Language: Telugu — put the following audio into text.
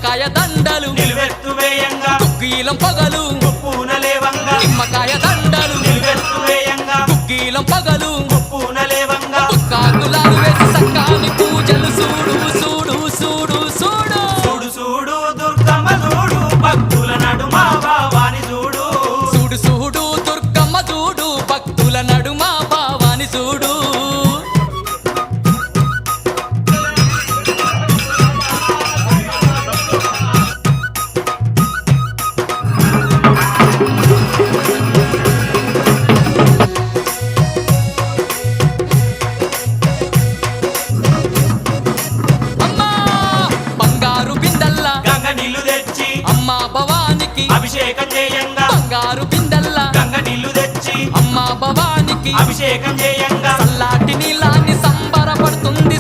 నిమ్మకాయ దండలు నిలువెత్తు వేయంగా కుక్కీలం పగలు పూనలేవంగా నిమ్మకాయ దండలు నిలువెత్తు వేయంగా కుక్కీలం పగలు పూనలేవంగా కాకులాలు వేసి సక్కాని పూజలు చూడు చూడు చూడు చూడు చూడు చూడు దుర్గమ్మ చూడు భక్తుల నడుమ భావాని చూడు చూడు చూడు దుర్గమ్మ చూడు భక్తుల నడుమ భావాని చూడు అమ్మా బంగారు బిందల్లా గంగ నీళ్లు తెచ్చి అమ్మా భవానికి అభిషేకం చేయంగా బంగారు బిందల్లా గంగ నీళ్లు తెచ్చి అమ్మా భవానికి అభిషేకం చేయంగా చల్లాటి నీలాన్ని సంబరపడుతుంది